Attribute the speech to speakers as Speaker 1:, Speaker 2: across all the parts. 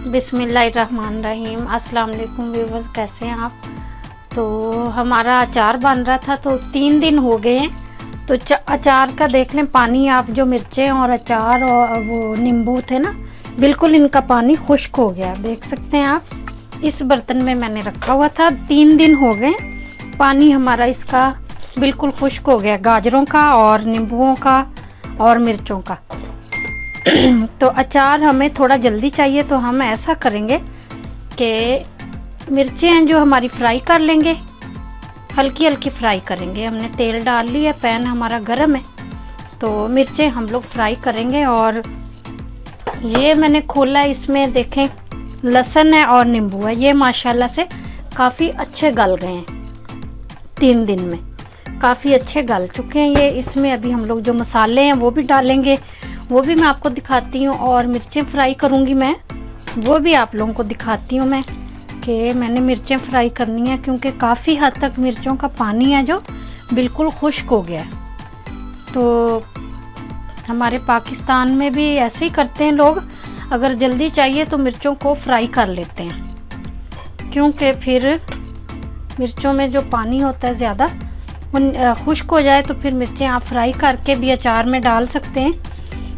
Speaker 1: बिस्मिल्लाहिर्रहमानिर्रहीम। अस्सलाम वालेकुम व्यूअर्स, कैसे हैं आप। तो हमारा अचार बन रहा था तो 3 दिन हो गए हैं। तो अचार का देख लें पानी आप, जो मिर्चें और अचार और वो नींबू थे ना, बिल्कुल इनका पानी खुश्क हो गया। देख सकते हैं आप, इस बर्तन में मैंने रखा हुआ था, 3 दिन हो गए, पानी हमारा इसका बिल्कुल खुश्क हो गया, गाजरों का और नींबुओं का और मिर्चों का। तो अचार हमें थोड़ा जल्दी चाहिए, तो हम ऐसा करेंगे कि मिर्चें जो हमारी फ्राई कर लेंगे, हल्की हल्की फ्राई करेंगे। हमने तेल डाल लिया, पैन हमारा गर्म है, तो मिर्चें हम लोग फ्राई करेंगे। और ये मैंने खोला, इसमें देखें लहसुन है और नींबू है, ये माशाल्लाह से काफ़ी अच्छे गल गए हैं, 3 दिन में काफ़ी अच्छे गल चुके हैं ये। इसमें अभी हम लोग जो मसाले हैं वो भी डालेंगे, वो भी मैं आपको दिखाती हूँ, और मिर्चें फ्राई करूँगी मैं, वो भी आप लोगों को दिखाती हूँ मैं कि मैंने मिर्चें फ्राई करनी है, क्योंकि काफ़ी हद तक मिर्चों का पानी है जो बिल्कुल खुश्क हो गया है। तो हमारे पाकिस्तान में भी ऐसे ही करते हैं लोग, अगर जल्दी चाहिए तो मिर्चों को फ्राई कर लेते हैं, क्योंकि फिर मिर्चों में जो पानी होता है ज़्यादा वो खुश्क हो जाए, तो फिर मिर्चें आप फ्राई करके भी अचार में डाल सकते हैं,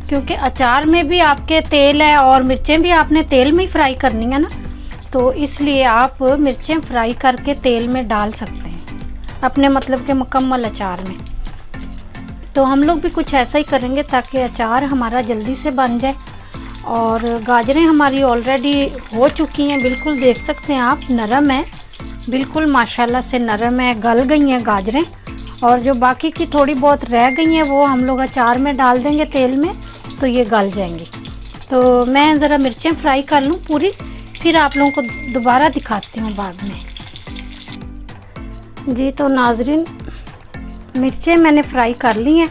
Speaker 1: क्योंकि अचार में भी आपके तेल है और मिर्चें भी आपने तेल में ही फ्राई करनी है ना, तो इसलिए आप मिर्चें फ्राई करके तेल में डाल सकते हैं अपने मतलब के मुकम्मल अचार में। तो हम लोग भी कुछ ऐसा ही करेंगे ताकि अचार हमारा जल्दी से बन जाए। और गाजरें हमारी ऑलरेडी हो चुकी हैं, बिल्कुल देख सकते हैं आप, नरम है बिल्कुल, माशाल्लाह से नरम है, गल गई हैं गाजरें। और जो बाकी की थोड़ी बहुत रह गई हैं वो हम लोग अचार में डाल देंगे तेल में, तो ये गल जाएंगी। तो मैं ज़रा मिर्चें फ्राई कर लूँ पूरी, फिर आप लोगों को दोबारा दिखाती हूँ बाद में जी। तो नाजरीन, मिर्चें मैंने फ्राई कर ली हैं,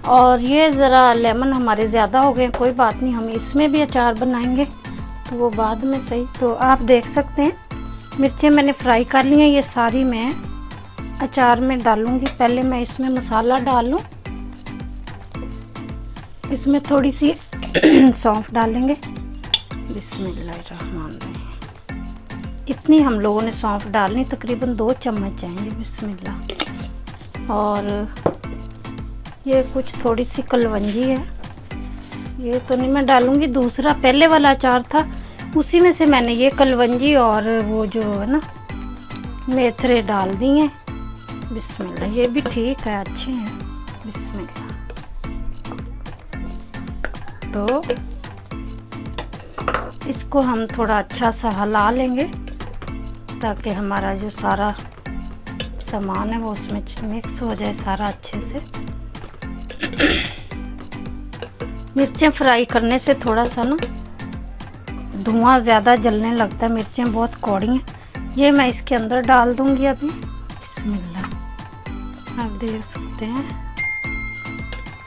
Speaker 1: और ये ज़रा लेमन हमारे ज़्यादा हो गए, कोई बात नहीं, हम इसमें भी अचार बनाएंगे तो वो बाद में सही। तो आप देख सकते हैं मिर्चें मैंने फ्राई कर ली हैं, ये सारी मैं अचार में डालूँगी। पहले मैं इसमें मसाला डाल लूँ, इसमें थोड़ी सी सौंफ डालेंगे, बिस्मिल्लाहिर्रहमानिर्रहीम। इतनी हम लोगों ने सौंफ डालनी, तकरीबन 2 चम्मच जाएंगे, बिस्मिल्लाह। और ये कुछ थोड़ी सी कलवंजी है, ये तो नहीं मैं डालूँगी, दूसरा पहले वाला अचार था उसी में से मैंने ये कलवंजी और वो जो है ना मेथरे डाल दी हैं, बिस्मिल्लाह। ये भी ठीक है, अच्छे हैं, बिस्मिल्लाह। तो इसको हम थोड़ा अच्छा सा हिला लेंगे ताकि हमारा जो सारा सामान है वो उसमें मिक्स हो जाए सारा अच्छे से। मिर्चें फ्राई करने से थोड़ा सा ना धुआं ज़्यादा जलने लगता है, मिर्चें बहुत कौड़ी हैं। ये मैं इसके अंदर डाल दूंगी अभी, बिस्मिल्लाह। आप देख सकते हैं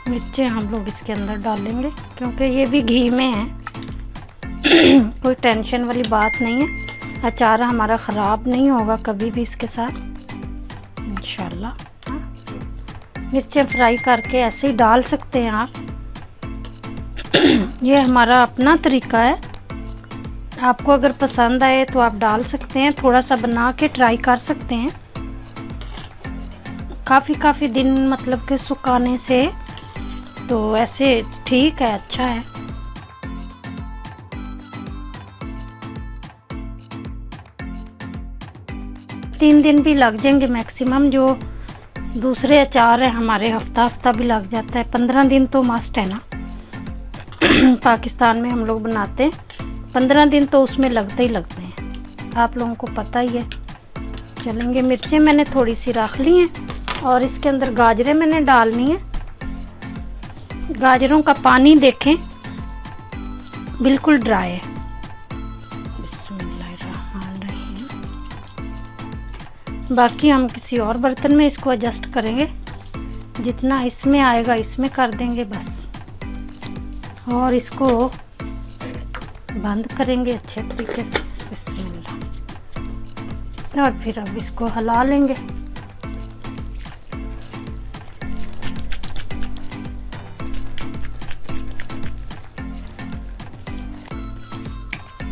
Speaker 1: मिर्चें हम लोग इसके अंदर डालेंगे, क्योंकि ये भी घी में है, कोई टेंशन वाली बात नहीं है, अचार हमारा ख़राब नहीं होगा कभी भी इसके साथ इंशाल्लाह। मिर्चें फ्राई करके ऐसे ही डाल सकते हैं आप, ये हमारा अपना तरीका है, आपको अगर पसंद आए तो आप डाल सकते हैं, थोड़ा सा बना के ट्राई कर सकते हैं। काफ़ी दिन मतलब कि सुखाने से तो ऐसे ठीक है, अच्छा है। तीन दिन भी लग जाएंगे मैक्सिमम, जो दूसरे अचार है हमारे हफ्ता भी लग जाता है, 15 दिन तो मस्ट है ना। पाकिस्तान में हम लोग बनाते हैं, 15 दिन तो उसमें लगते ही लगते हैं, आप लोगों को पता ही है। चलेंगे, मिर्चें मैंने थोड़ी सी रख ली हैं, और इसके अंदर गाजरें मैंने डालनी है। गाजरों का पानी देखें बिल्कुल ड्राई है, बिस्मिल्लाहिर्रहमानिर्रहीम। बाकी हम किसी और बर्तन में इसको एडजस्ट करेंगे, जितना इसमें आएगा इसमें कर देंगे बस, और इसको बंद करेंगे अच्छे तरीके से, बिस्मिल्लाह। और फिर अब इसको हिला लेंगे।